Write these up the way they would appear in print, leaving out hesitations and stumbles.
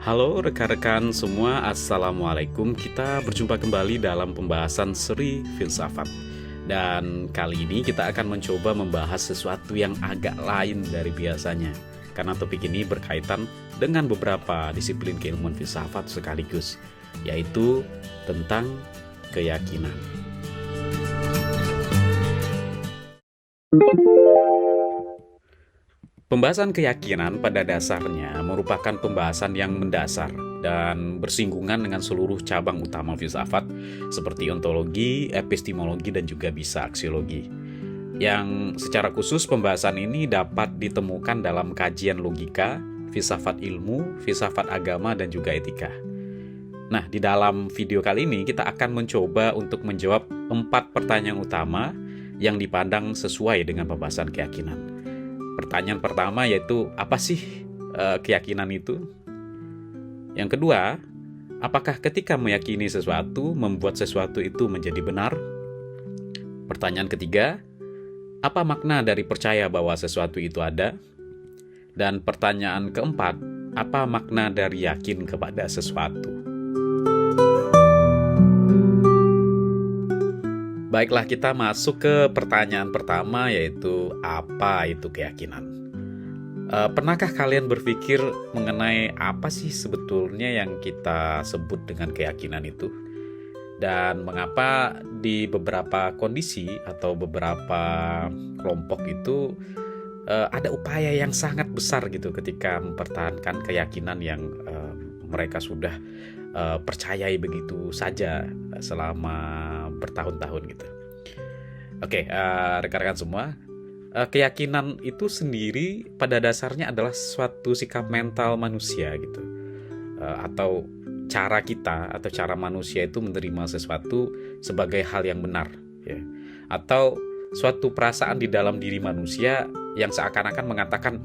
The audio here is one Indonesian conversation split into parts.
Halo rekan-rekan semua, Assalamualaikum. Kita berjumpa kembali dalam pembahasan seri filsafat. Dan kali ini kita akan mencoba membahas sesuatu yang agak lain dari biasanya, karena topik ini berkaitan dengan beberapa disiplin keilmuan filsafat sekaligus, yaitu tentang keyakinan. Pembahasan keyakinan pada dasarnya merupakan pembahasan yang mendasar dan bersinggungan dengan seluruh cabang utama filsafat seperti ontologi, epistemologi, dan juga bisa aksiologi. Yang secara khusus pembahasan ini dapat ditemukan dalam kajian logika, filsafat ilmu, filsafat agama, dan juga etika. Nah, di dalam video kali ini kita akan mencoba untuk menjawab 4 pertanyaan utama yang dipandang sesuai dengan pembahasan keyakinan. Pertanyaan pertama yaitu, apa sih keyakinan itu? Yang kedua, apakah ketika meyakini sesuatu membuat sesuatu itu menjadi benar? Pertanyaan ketiga, apa makna dari percaya bahwa sesuatu itu ada? Dan pertanyaan keempat, apa makna dari yakin kepada sesuatu? Baiklah, kita masuk ke pertanyaan pertama, yaitu apa itu keyakinan? Pernahkah kalian berpikir mengenai apa sih sebetulnya yang kita sebut dengan keyakinan itu? Dan mengapa di beberapa kondisi atau beberapa kelompok itu ada upaya yang sangat besar gitu ketika mempertahankan keyakinan yang mereka sudah percayai begitu saja selama bertahun-tahun gitu. Oke, rekan-rekan semua, keyakinan itu sendiri pada dasarnya adalah suatu sikap mental manusia gitu, atau cara kita atau cara manusia itu menerima sesuatu sebagai hal yang benar, ya, atau suatu perasaan di dalam diri manusia yang seakan-akan mengatakan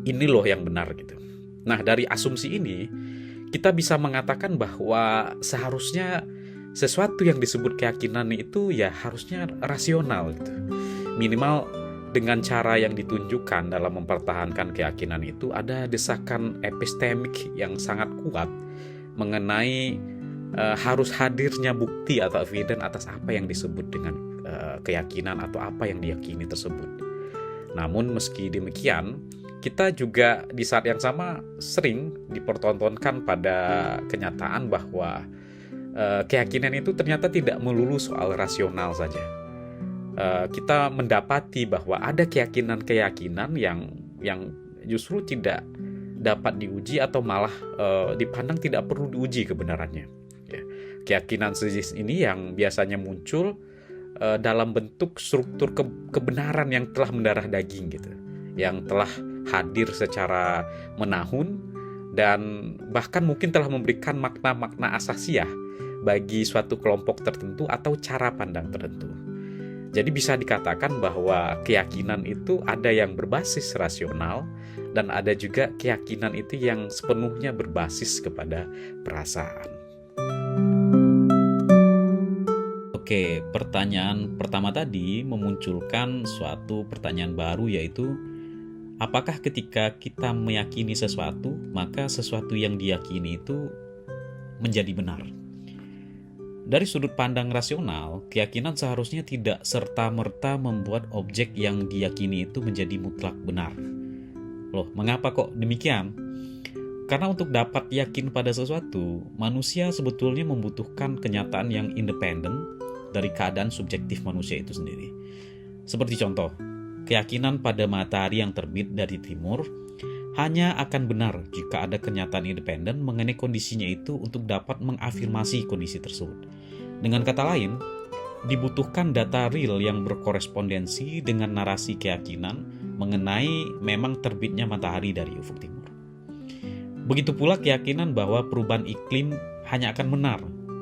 ini loh yang benar gitu. Nah, dari asumsi ini kita bisa mengatakan bahwa seharusnya sesuatu yang disebut keyakinan itu ya harusnya rasional gitu. Minimal dengan cara yang ditunjukkan dalam mempertahankan keyakinan itu ada desakan epistemik yang sangat kuat mengenai harus hadirnya bukti atau evidence atas apa yang disebut dengan keyakinan atau apa yang diyakini tersebut. Namun meski demikian, kita juga di saat yang sama sering dipertontonkan pada kenyataan bahwa keyakinan itu ternyata tidak melulu soal rasional saja. Kita mendapati bahwa ada keyakinan-keyakinan yang justru tidak dapat diuji atau malah dipandang tidak perlu diuji kebenarannya. Ya. Keyakinan sejenis ini yang biasanya muncul dalam bentuk struktur kebenaran yang telah mendarah daging gitu, yang telah hadir secara menahun dan bahkan mungkin telah memberikan makna-makna asasiah bagi suatu kelompok tertentu atau cara pandang tertentu. Jadi bisa dikatakan bahwa keyakinan itu ada yang berbasis rasional dan ada juga keyakinan itu yang sepenuhnya berbasis kepada perasaan. Oke, pertanyaan pertama tadi memunculkan suatu pertanyaan baru, yaitu apakah ketika kita meyakini sesuatu, maka sesuatu yang diyakini itu menjadi benar? Dari sudut pandang rasional, keyakinan seharusnya tidak serta-merta membuat objek yang diyakini itu menjadi mutlak benar. Loh, mengapa kok demikian? Karena untuk dapat yakin pada sesuatu, manusia sebetulnya membutuhkan kenyataan yang independen dari keadaan subjektif manusia itu sendiri. Seperti contoh, keyakinan pada matahari yang terbit dari timur hanya akan benar jika ada kenyataan independen mengenai kondisinya itu untuk dapat mengafirmasi kondisi tersebut. Dengan kata lain, dibutuhkan data real yang berkorespondensi dengan narasi keyakinan mengenai memang terbitnya matahari dari ufuk timur. Begitu pula keyakinan bahwa perubahan iklim hanya akan benar,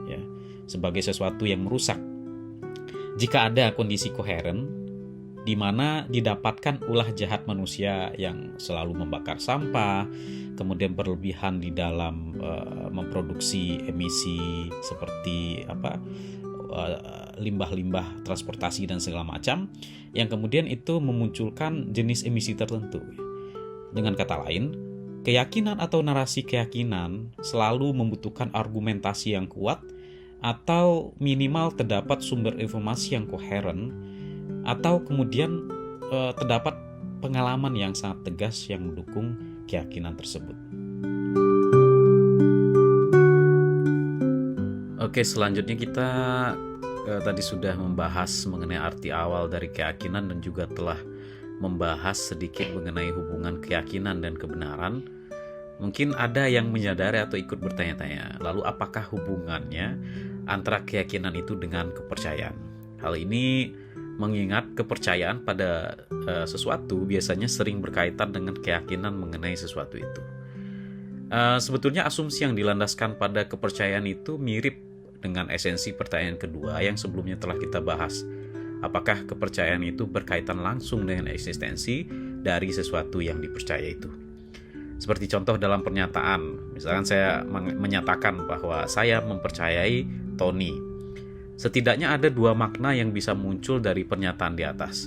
ya, sebagai sesuatu yang merusak jika ada kondisi koheren di mana didapatkan ulah jahat manusia yang selalu membakar sampah, kemudian berlebihan di dalam memproduksi emisi seperti limbah-limbah transportasi dan segala macam, yang kemudian itu memunculkan jenis emisi tertentu. Dengan kata lain, keyakinan atau narasi keyakinan selalu membutuhkan argumentasi yang kuat atau minimal terdapat sumber informasi yang koheren atau kemudian terdapat pengalaman yang sangat tegas yang mendukung keyakinan tersebut. Oke, selanjutnya kita tadi sudah membahas mengenai arti awal dari keyakinan dan juga telah membahas sedikit mengenai hubungan keyakinan dan kebenaran. Mungkin ada yang menyadari atau ikut bertanya-tanya, lalu apakah hubungannya antara keyakinan itu dengan kepercayaan? Hal ini mengingat kepercayaan pada sesuatu biasanya sering berkaitan dengan keyakinan mengenai sesuatu itu. Sebetulnya asumsi yang dilandaskan pada kepercayaan itu mirip dengan esensi pertanyaan kedua yang sebelumnya telah kita bahas. Apakah kepercayaan itu berkaitan langsung dengan eksistensi dari sesuatu yang dipercaya itu? Seperti contoh dalam pernyataan, misalkan saya menyatakan bahwa saya mempercayai Tony. Setidaknya ada dua makna yang bisa muncul dari pernyataan di atas.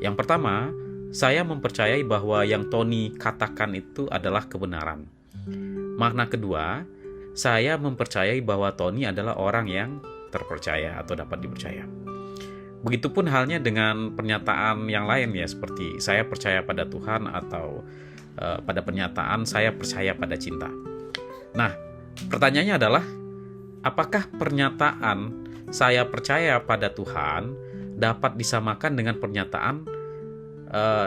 Yang pertama, saya mempercayai bahwa yang Tony katakan itu adalah kebenaran. Makna kedua, saya mempercayai bahwa Tony adalah orang yang terpercaya atau dapat dipercaya. Begitupun halnya dengan pernyataan yang lain ya, seperti saya percaya pada Tuhan atau pada pernyataan saya percaya pada cinta. Nah, pertanyaannya adalah apakah pernyataan saya percaya pada Tuhan dapat disamakan dengan pernyataan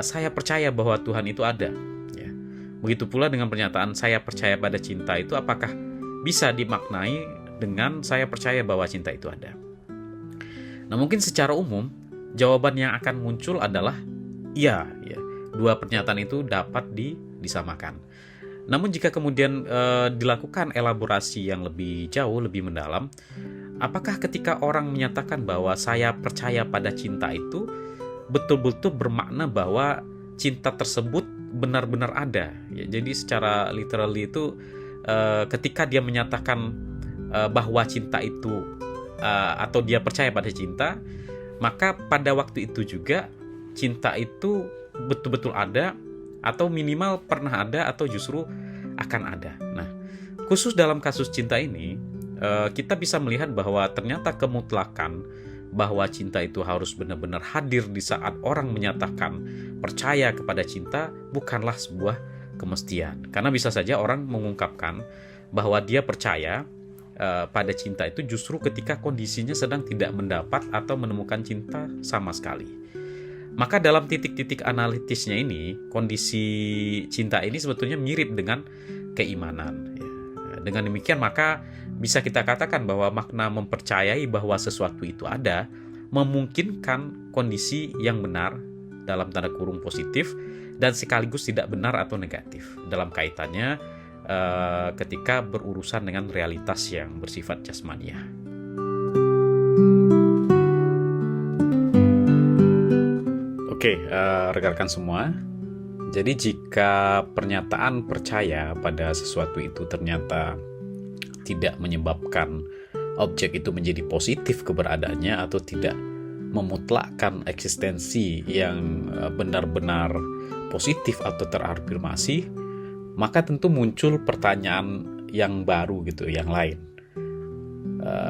saya percaya bahwa Tuhan itu ada? Ya. Begitu pula dengan pernyataan saya percaya pada cinta itu, apakah bisa dimaknai dengan saya percaya bahwa cinta itu ada? Nah, mungkin secara umum jawaban yang akan muncul adalah iya, ya. Dua pernyataan itu dapat disamakan. Namun jika kemudian dilakukan elaborasi yang lebih jauh, lebih mendalam, apakah ketika orang menyatakan bahwa saya percaya pada cinta itu betul-betul bermakna bahwa cinta tersebut benar-benar ada? Ya, jadi secara literally itu ketika dia menyatakan bahwa cinta itu atau dia percaya pada cinta, maka pada waktu itu juga cinta itu betul-betul ada atau minimal pernah ada atau justru akan ada. Nah, khusus dalam kasus cinta ini kita bisa melihat bahwa ternyata kemutlakan bahwa cinta itu harus benar-benar hadir di saat orang menyatakan percaya kepada cinta bukanlah sebuah kemestian. Karena bisa saja orang mengungkapkan bahwa dia percaya pada cinta itu justru ketika kondisinya sedang tidak mendapat atau menemukan cinta sama sekali. Maka dalam titik-titik analitisnya ini, kondisi cinta ini sebetulnya mirip dengan keimanan. Dengan demikian maka bisa kita katakan bahwa makna mempercayai bahwa sesuatu itu ada memungkinkan kondisi yang benar dalam tanda kurung positif dan sekaligus tidak benar atau negatif dalam kaitannya ketika berurusan dengan realitas yang bersifat jasmaniah. Oke, rekan-rekan semua. Jadi jika pernyataan percaya pada sesuatu itu ternyata tidak menyebabkan objek itu menjadi positif keberadaannya atau tidak memutlakkan eksistensi yang benar-benar positif atau terafirmasi, maka tentu muncul pertanyaan yang baru gitu, yang lain,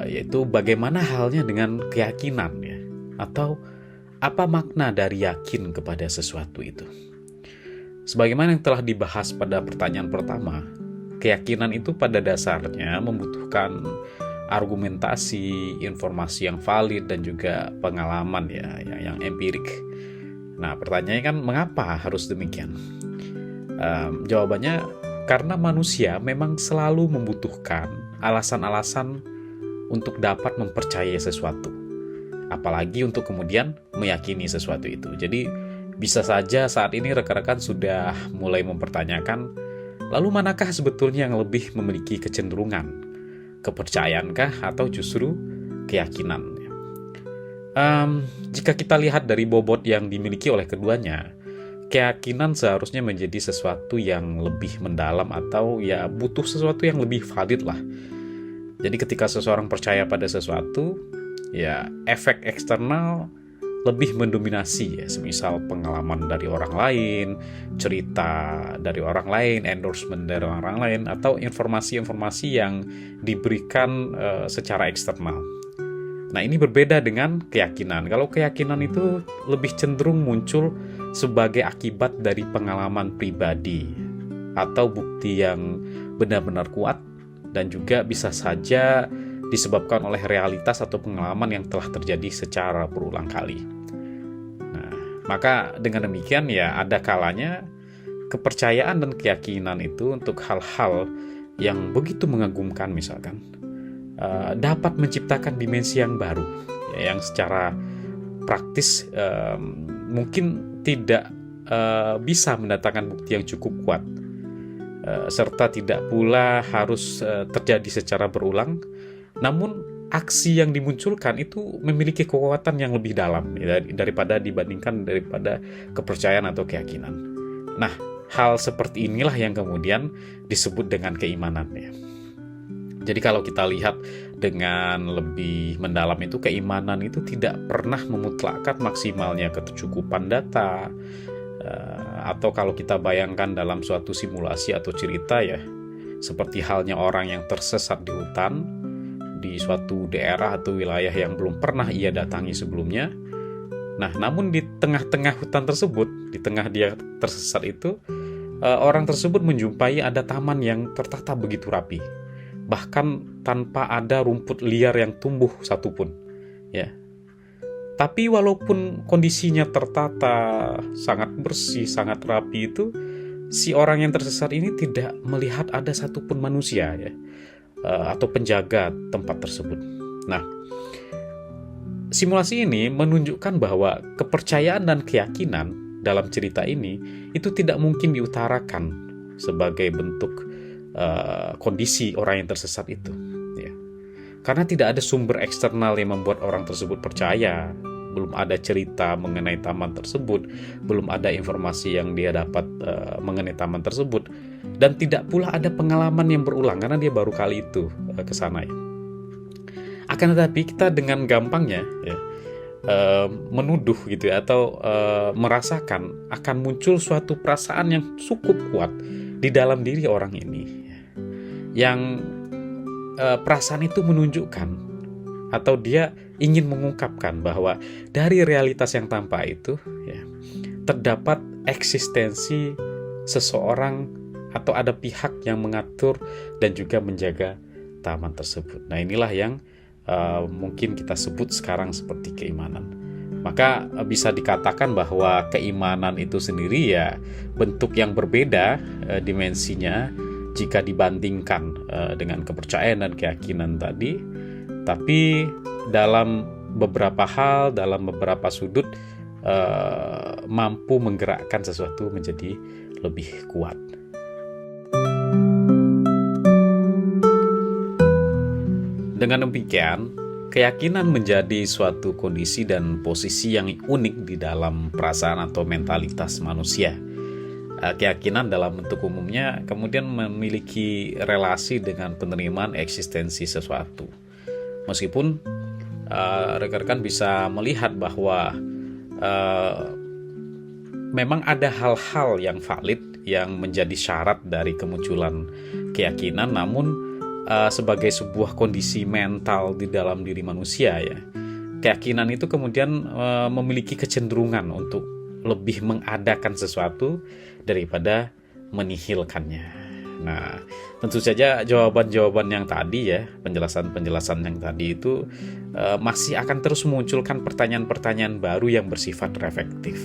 yaitu bagaimana halnya dengan keyakinan ya, atau apa makna dari yakin kepada sesuatu itu. Sebagaimana yang telah dibahas pada pertanyaan pertama, keyakinan itu pada dasarnya membutuhkan argumentasi, informasi yang valid dan juga pengalaman ya yang empirik. Nah, pertanyaannya kan mengapa harus demikian? Jawabannya karena manusia memang selalu membutuhkan alasan-alasan untuk dapat mempercayai sesuatu, apalagi untuk kemudian meyakini sesuatu itu. Jadi bisa saja saat ini rekan-rekan sudah mulai mempertanyakan, lalu manakah sebetulnya yang lebih memiliki kecenderungan? Kepercayaankah atau justru keyakinan? Jika kita lihat dari bobot yang dimiliki oleh keduanya, keyakinan seharusnya menjadi sesuatu yang lebih mendalam atau ya butuh sesuatu yang lebih valid lah. Jadi ketika seseorang percaya pada sesuatu, ya efek eksternal lebih mendominasi ya, semisal pengalaman dari orang lain, cerita dari orang lain, endorsement dari orang lain, atau informasi-informasi yang diberikan secara eksternal. Nah, ini berbeda dengan keyakinan. Kalau keyakinan itu lebih cenderung muncul sebagai akibat dari pengalaman pribadi atau bukti yang benar-benar kuat, dan juga bisa saja disebabkan oleh realitas atau pengalaman yang telah terjadi secara berulang kali. Nah, maka dengan demikian ya ada kalanya kepercayaan dan keyakinan itu untuk hal-hal yang begitu mengagumkan misalkan dapat menciptakan dimensi yang baru ya, yang secara praktis mungkin tidak bisa mendatangkan bukti yang cukup kuat, serta tidak pula harus terjadi secara berulang. Namun aksi yang dimunculkan itu memiliki kekuatan yang lebih dalam ya, daripada kepercayaan atau keyakinan. Nah, hal seperti inilah yang kemudian disebut dengan keimanan ya. Jadi kalau kita lihat dengan lebih mendalam itu, keimanan itu tidak pernah memutlakkan maksimalnya ketercukupan data, atau kalau kita bayangkan dalam suatu simulasi atau cerita ya, seperti halnya orang yang tersesat di hutan, di suatu daerah atau wilayah yang belum pernah ia datangi sebelumnya. Nah, namun di tengah-tengah hutan tersebut, di tengah dia tersesat itu, orang tersebut menjumpai ada taman yang tertata begitu rapi, bahkan tanpa ada rumput liar yang tumbuh satupun. Ya, tapi walaupun kondisinya tertata, sangat bersih, sangat rapi itu, si orang yang tersesat ini tidak melihat ada satupun manusia ya, atau penjaga tempat tersebut. Nah, simulasi ini menunjukkan bahwa kepercayaan dan keyakinan dalam cerita ini itu tidak mungkin diutarakan sebagai bentuk kondisi orang yang tersesat itu ya. Karena tidak ada sumber eksternal yang membuat orang tersebut percaya. Belum ada cerita mengenai taman tersebut, belum ada informasi yang dia dapat mengenai taman tersebut, dan tidak pula ada pengalaman yang berulang karena dia baru kali itu ke sana ya. Akan tetapi kita dengan gampangnya ya, menuduh gitu ya, atau merasakan akan muncul suatu perasaan yang cukup kuat di dalam diri orang ini, yang perasaan itu menunjukkan atau dia ingin mengungkapkan bahwa dari realitas yang tampak itu ya, terdapat eksistensi seseorang atau ada pihak yang mengatur dan juga menjaga taman tersebut. Nah, inilah yang mungkin kita sebut sekarang seperti keimanan. Maka bisa dikatakan bahwa keimanan itu sendiri ya bentuk yang berbeda dimensinya jika dibandingkan dengan kepercayaan dan keyakinan tadi. Tapi dalam beberapa hal, dalam beberapa sudut mampu menggerakkan sesuatu menjadi lebih kuat. Dengan demikian, keyakinan menjadi suatu kondisi dan posisi yang unik di dalam perasaan atau mentalitas manusia. Keyakinan dalam bentuk umumnya kemudian memiliki relasi dengan penerimaan eksistensi sesuatu. Meskipun rekan-rekan bisa melihat bahwa memang ada hal-hal yang valid yang menjadi syarat dari kemunculan keyakinan, namun sebagai sebuah kondisi mental di dalam diri manusia ya, keyakinan itu kemudian memiliki kecenderungan untuk lebih mengadakan sesuatu daripada menihilkannya. Nah, tentu saja jawaban-jawaban yang tadi ya, penjelasan-penjelasan yang tadi itu masih akan terus memunculkan pertanyaan-pertanyaan baru yang bersifat reflektif.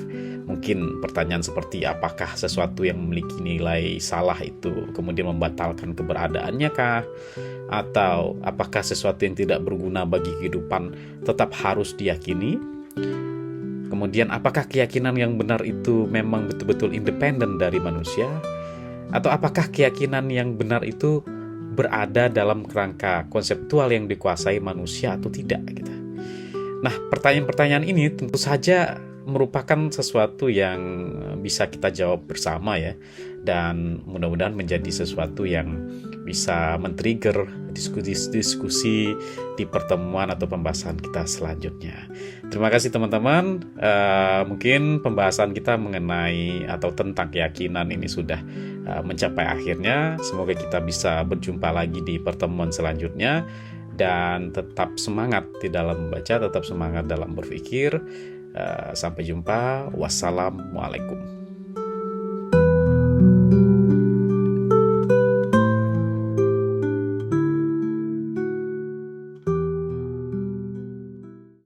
Mungkin pertanyaan seperti apakah sesuatu yang memiliki nilai salah itu kemudian membatalkan keberadaannya kah? Atau apakah sesuatu yang tidak berguna bagi kehidupan tetap harus diyakini? Kemudian apakah keyakinan yang benar itu memang betul-betul independen dari manusia? Atau apakah keyakinan yang benar itu berada dalam kerangka konseptual yang dikuasai manusia atau tidak gitu. Nah, pertanyaan-pertanyaan ini tentu saja merupakan sesuatu yang bisa kita jawab bersama ya dan mudah-mudahan menjadi sesuatu yang bisa men-trigger diskusi-diskusi di pertemuan atau pembahasan kita selanjutnya. Terima kasih teman-teman. Mungkin pembahasan kita mengenai atau tentang keyakinan ini sudah mencapai akhirnya. Semoga kita bisa berjumpa lagi di pertemuan selanjutnya dan tetap semangat di dalam membaca, tetap semangat dalam berpikir. Sampai jumpa. Wassalamualaikum.